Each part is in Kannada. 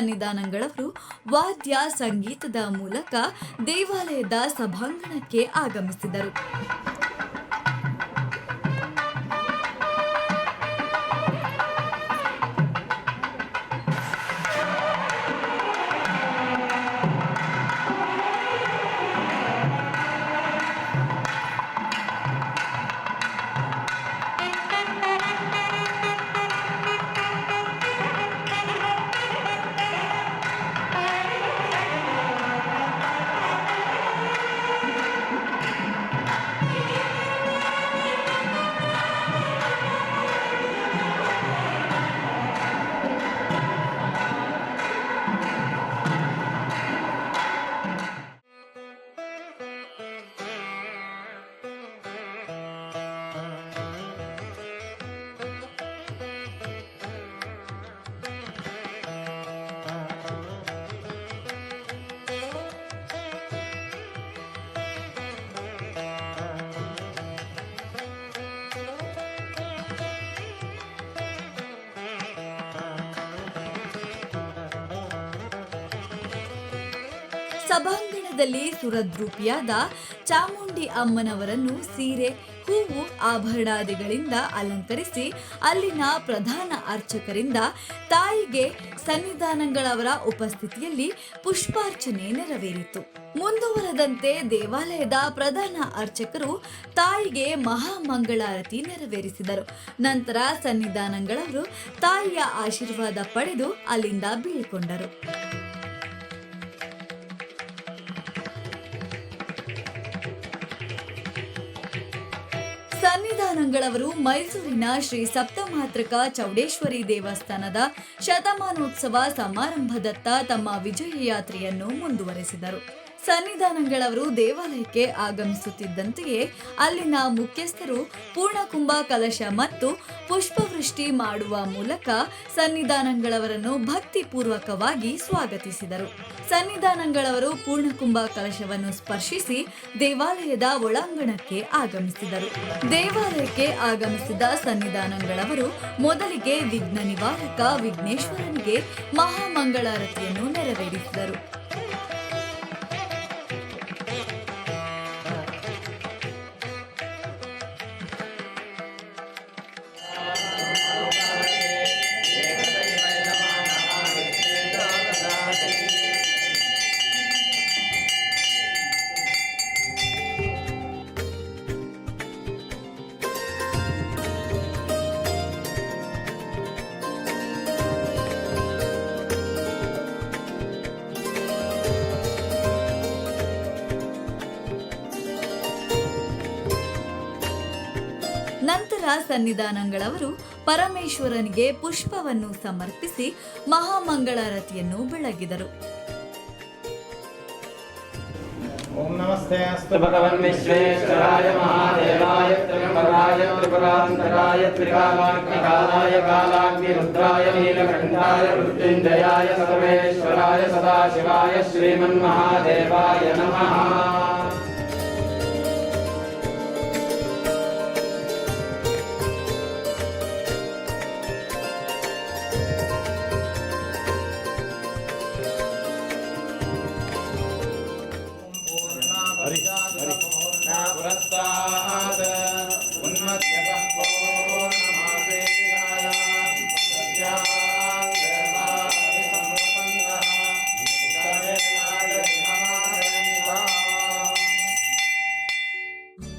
ಸನ್ನಿಧಾನಗಳವರು ವಾದ್ಯ ಸಂಗೀತದ ಮೂಲಕ ದೇವಾಲಯದ ಸಭಾಂಗಣಕ್ಕೆ ಆಗಮಿಸಿದರು. ಸಭಾಂಗಣದಲ್ಲಿ ಸುರದ್ರೂಪಿಯಾದ ಚಾಮುಂಡಿ ಅಮ್ಮನವರನ್ನು ಸೀರೆ, ಹೂವು, ಆಭರಣಾದಿಗಳಿಂದ ಅಲಂಕರಿಸಿ ಅಲ್ಲಿನ ಪ್ರಧಾನ ಅರ್ಚಕರಿಂದ ತಾಯಿಗೆ ಸನ್ನಿಧಾನಗಳವರ ಉಪಸ್ಥಿತಿಯಲ್ಲಿ ಪುಷ್ಪಾರ್ಚನೆ ನೆರವೇರಿತು. ಮುಂದುವರೆದಂತೆ ದೇವಾಲಯದ ಪ್ರಧಾನ ಅರ್ಚಕರು ತಾಯಿಗೆ ಮಹಾಮಂಗಳಾರತಿ ನೆರವೇರಿಸಿದರು. ನಂತರ ಸನ್ನಿಧಾನಗಳವರು ತಾಯಿಯ ಆಶೀರ್ವಾದ ಪಡೆದು ಅಲ್ಲಿಂದ ಬೀಳ್ಕೊಂಡರು. ಸನ್ನಿಧಾನಗಳವರು ಮೈಸೂರಿನ ಶ್ರೀ ಸಪ್ತಮಾತ್ರಕ ಚೌಡೇಶ್ವರಿ ದೇವಸ್ಥಾನದ ಶತಮಾನೋತ್ಸವ ಸಮಾರಂಭದತ್ತ ತಮ್ಮ ವಿಜಯ ಯಾತ್ರೆಯನ್ನು ಮುಂದುವರೆಸಿದರು. ಸನ್ನಿಧಾನಗಳವರು ದೇವಾಲಯಕ್ಕೆ ಆಗಮಿಸುತ್ತಿದ್ದಂತೆಯೇ ಅಲ್ಲಿನ ಮುಖ್ಯಸ್ಥರು ಪೂರ್ಣಕುಂಭ ಕಲಶ ಮತ್ತು ಪುಷ್ಪವೃಷ್ಟಿ ಮಾಡುವ ಮೂಲಕ ಸನ್ನಿಧಾನಗಳವರನ್ನು ಭಕ್ತಿಪೂರ್ವಕವಾಗಿ ಸ್ವಾಗತಿಸಿದರು. ಸನ್ನಿಧಾನಗಳವರು ಪೂರ್ಣಕುಂಭ ಕಲಶವನ್ನು ಸ್ಪರ್ಶಿಸಿ ದೇವಾಲಯದ ಒಳಾಂಗಣಕ್ಕೆ ಆಗಮಿಸಿದರು. ದೇವಾಲಯಕ್ಕೆ ಆಗಮಿಸಿದ ಸನ್ನಿಧಾನಗಳವರು ಮೊದಲಿಗೆ ವಿಘ್ನ ನಿವಾರಕ ವಿಘ್ನೇಶ್ವರನಿಗೆ ಮಹಾಮಂಗಳಾರತಿಯನ್ನು ನೆರವೇರಿಸಿದರು. ನಂತರ ಸನ್ನಿಧಾನಗಳವರು ಪರಮೇಶ್ವರನಿಗೆ ಪುಷ್ಪವನ್ನು ಸಮರ್ಪಿಸಿ ಮಹಾಮಂಗಳಾರತಿಯನ್ನು ಬೆಳಗಿದರು. ಓಂ ನಮಸ್ತೆ ಅಸ್ತು ಭಗವನ್ ವಿಶ್ವೇಶ್ವರಾಯ ಮಹಾದೇವಾಯ ತ್ರ್ಯಂಬಕಾಯ ತ್ರಿಪುರಾಂತಕಾಯ ತ್ರಿಕಾಲಾಗ್ನಿಕಾಲಾಯ ಕಾಲಾಗ್ನಿರುದ್ರಾಯ ನೀಲಕಂಠಾಯ ಮೃತ್ಯುಂಜಯಾಯ ಸರ್ವೇಶ್ವರಾಯ ಸದಾಶಿವಾಯ ಶ್ರೀಮನ್ಮಹಾದೇವಾಯ ನಮಃ.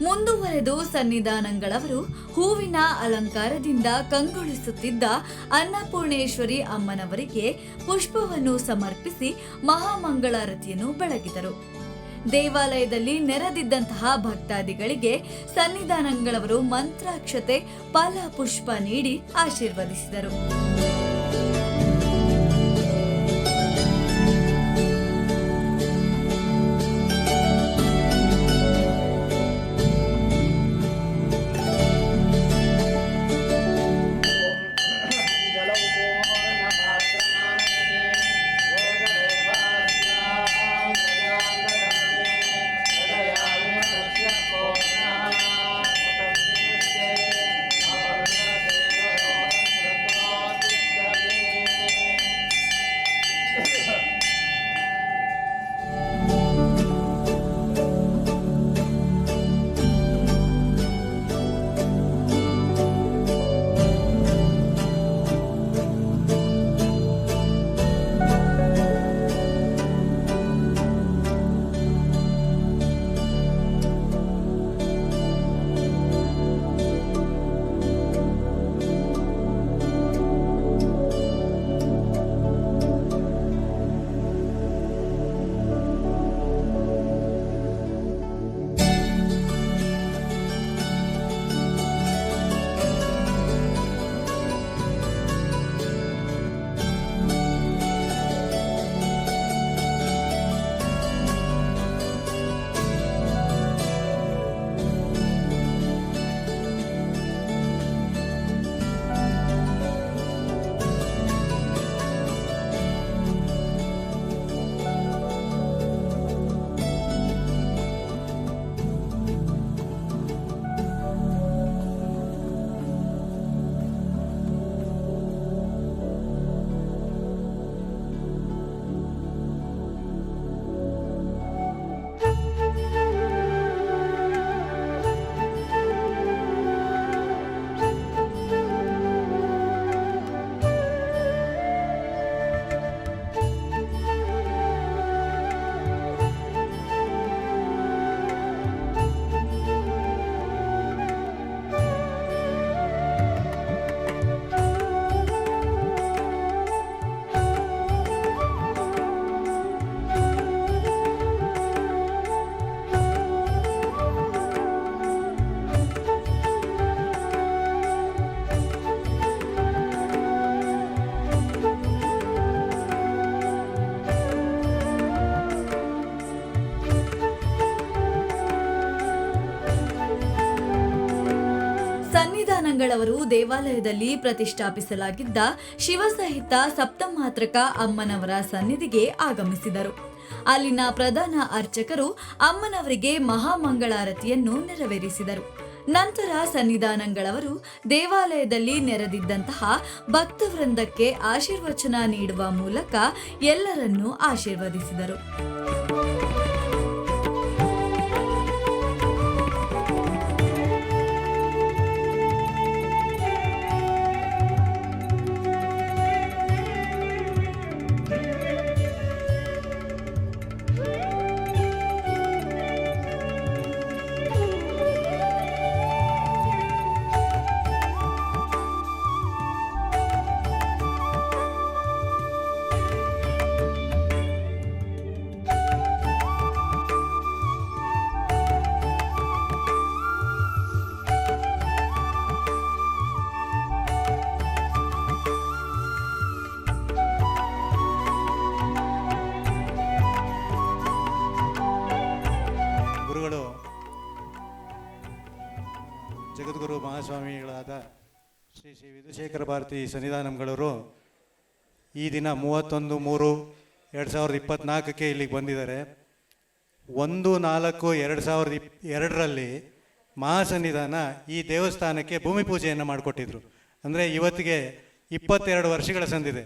ಮುಂದುವರೆದು ಸನ್ನಿಧಾನಗಳವರು ಹೂವಿನ ಅಲಂಕಾರದಿಂದ ಕಂಗೊಳಿಸುತ್ತಿದ್ದ ಅನ್ನಪೂರ್ಣೇಶ್ವರಿ ಅಮ್ಮನವರಿಗೆ ಪುಷ್ಪವನ್ನು ಸಮರ್ಪಿಸಿ ಮಹಾಮಂಗಳಾರತಿಯನ್ನು ಬೆಳಗಿದರು. ದೇವಾಲಯದಲ್ಲಿ ನೆರೆದಿದ್ದಂತಹ ಭಕ್ತಾದಿಗಳಿಗೆ ಸನ್ನಿಧಾನಗಳವರು ಮಂತ್ರಾಕ್ಷತೆ, ಫಲ ಪುಷ್ಪ ನೀಡಿ ಆಶೀರ್ವದಿಸಿದರು. ಸನ್ನಿಧಾನಗಳವರು ದೇವಾಲಯದಲ್ಲಿ ಪ್ರತಿಷ್ಠಾಪಿಸಲಾಗಿದ್ದ ಶಿವಸಹಿತ ಸಪ್ತಮಾತ್ರಕ ಅಮ್ಮನವರ ಸನ್ನಿಧಿಗೆ ಆಗಮಿಸಿದರು. ಅಲ್ಲಿನ ಪ್ರಧಾನ ಅರ್ಚಕರು ಅಮ್ಮನವರಿಗೆ ಮಹಾಮಂಗಳಾರತಿಯನ್ನು ನೆರವೇರಿಸಿದರು. ನಂತರ ಸನ್ನಿಧಾನಗಳವರು ದೇವಾಲಯದಲ್ಲಿ ನೆರೆದಿದ್ದಂತಹ ಭಕ್ತವೃಂದಕ್ಕೆ ಆಶೀರ್ವಚನ ನೀಡುವ ಮೂಲಕ ಎಲ್ಲರನ್ನೂ ಆಶೀರ್ವದಿಸಿದರು. ಗುರುಗಳು ಜಗದ್ಗುರು ಮಹಾಸ್ವಾಮಿಗಳಾದ ಶ್ರೀ ಶ್ರೀ ವಿಧುಶೇಖರ ಭಾರತಿ ಸನ್ನಿಧಾನಂಗಳವರು ಈ ದಿನ 31/3/2024 ಇಲ್ಲಿಗೆ ಬಂದಿದ್ದಾರೆ. 1/4/2002 ಮಹಾಸನ್ನಿಧಾನ ಈ ದೇವಸ್ಥಾನಕ್ಕೆ ಭೂಮಿ ಪೂಜೆಯನ್ನು ಮಾಡಿಕೊಟ್ಟಿದ್ರು. ಅಂದರೆ ಇವತ್ತಿಗೆ 22 ವರ್ಷಗಳ ಸಂದಿದೆ.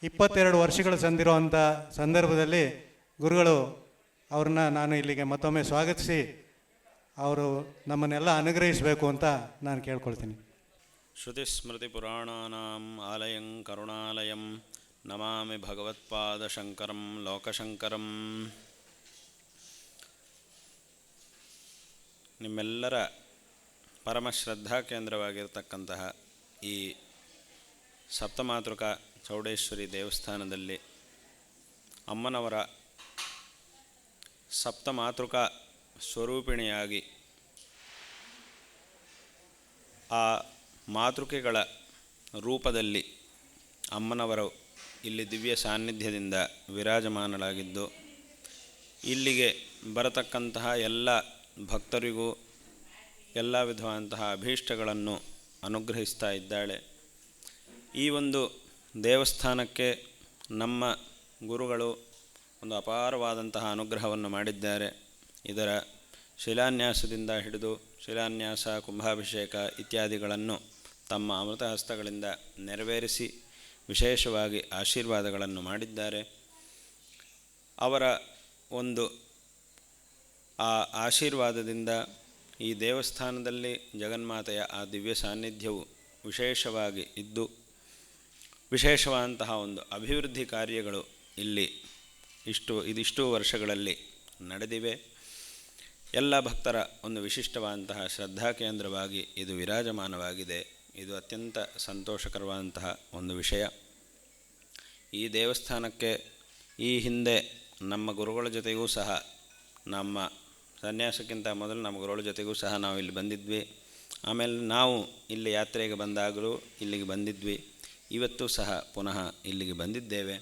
22 ವರ್ಷಗಳ ಸಂದಿರುವಂಥ ಸಂದರ್ಭದಲ್ಲಿ ಗುರುಗಳು ಅವ್ರನ್ನ ನಾನು ಇಲ್ಲಿಗೆ ಮತ್ತೊಮ್ಮೆ ಸ್ವಾಗತಿಸಿ ಅವರು ನಮ್ಮನ್ನೆಲ್ಲ ಅನುಗ್ರಹಿಸಬೇಕು ಅಂತ ನಾನು ಕೇಳ್ಕೊಳ್ತೀನಿ. ಶ್ರುತಿಸ್ಮೃತಿಪುರಾಣಾನಾಂ ಆಲಯಂ ಕರುಣಾಲಯಂ ನಮಾಮಿ ಭಗವತ್ಪಾದಶಂಕರಂ ಲೋಕಶಂಕರಂ. ನಿಮ್ಮೆಲ್ಲರ ಪರಮಶ್ರದ್ಧಾ ಕೇಂದ್ರವಾಗಿರ್ತಕ್ಕಂತಹ ಈ ಸಪ್ತಮಾತೃಕ ಚೌಡೇಶ್ವರಿ ದೇವಸ್ಥಾನದಲ್ಲಿ ಅಮ್ಮನವರ ಸಪ್ತಮಾತೃಕ ಸ್ವರೂಪಿಣಿಯಾಗಿ ಆ ಮಾತೃಕೆಗಳ ರೂಪದಲ್ಲಿ ಅಮ್ಮನವರು ಇಲ್ಲಿ ದಿವ್ಯ ಸಾನ್ನಿಧ್ಯದಿಂದ ವಿರಾಜಮಾನಳಾಗಿದ್ದು, ಇಲ್ಲಿಗೆ ಬರತಕ್ಕಂತಹ ಎಲ್ಲ ಭಕ್ತರಿಗೂ ಎಲ್ಲ ವಿಧವಾದಂತಹ ಅಭೀಷ್ಟಗಳನ್ನು ಅನುಗ್ರಹಿಸ್ತಾ ಇದ್ದಾಳೆ. ಈ ಒಂದು ದೇವಸ್ಥಾನಕ್ಕೆ ನಮ್ಮ ಗುರುಗಳು ಒಂದು ಅಪಾರವಾದಂತಹ ಅನುಗ್ರಹವನ್ನು ಮಾಡಿದ್ದಾರೆ. ಇದರ ಶಿಲಾನ್ಯಾಸದಿಂದ ಹಿಡಿದು ಶಿಲಾನ್ಯಾಸ, ಕುಂಭಾಭಿಷೇಕ ಇತ್ಯಾದಿಗಳನ್ನು ತಮ್ಮ ಅಮೃತ ಹಸ್ತಗಳಿಂದ ನೆರವೇರಿಸಿ ವಿಶೇಷವಾಗಿ ಆಶೀರ್ವಾದಗಳನ್ನು ಮಾಡಿದ್ದಾರೆ. ಅವರ ಒಂದು ಆ ಆಶೀರ್ವಾದದಿಂದ ಈ ದೇವಸ್ಥಾನದಲ್ಲಿ ಜಗನ್ಮಾತೆಯ ಆ ದಿವ್ಯ ಸಾನ್ನಿಧ್ಯವು ವಿಶೇಷವಾಗಿ ಇದ್ದು ವಿಶೇಷವಾದಂತಹ ಒಂದು ಅಭಿವೃದ್ಧಿ ಕಾರ್ಯಗಳು ಇಲ್ಲಿ ಇದಿಷ್ಟು ವರ್ಷಗಳಲ್ಲಿ ನಡೆದಿವೆ. ಎಲ್ಲ ಭಕ್ತರ ಒಂದು ವಿಶಿಷ್ಟವಾದಂತಹ ಶ್ರದ್ಧಾ ಕೇಂದ್ರವಾಗಿ ಇದು ವಿರಾಜಮಾನವಾಗಿದೆ. ಇದು ಅತ್ಯಂತ ಸಂತೋಷಕರವಾದಂತಹ ಒಂದು ವಿಷಯ. ಈ ದೇವಸ್ಥಾನಕ್ಕೆ ಈ ಹಿಂದೆ ನಮ್ಮ ಗುರುಗಳ ಜೊತೆಗೂ ಸಹ, ನಮ್ಮ ಸನ್ಯಾಸಕ್ಕಿಂತ ಮೊದಲು ನಮ್ಮ ಗುರುಗಳ ಜೊತೆಗೂ ಸಹ ನಾವು ಇಲ್ಲಿ ಬಂದಿದ್ವಿ. ಆಮೇಲೆ ನಾವು ಇಲ್ಲಿ ಯಾತ್ರೆಗೆ ಬಂದಾಗಲೂ ಇಲ್ಲಿಗೆ ಬಂದಿದ್ವಿ. ಇವತ್ತು ಸಹ ಪುನಃ ಇಲ್ಲಿಗೆ ಬಂದಿದ್ದೇವೆ.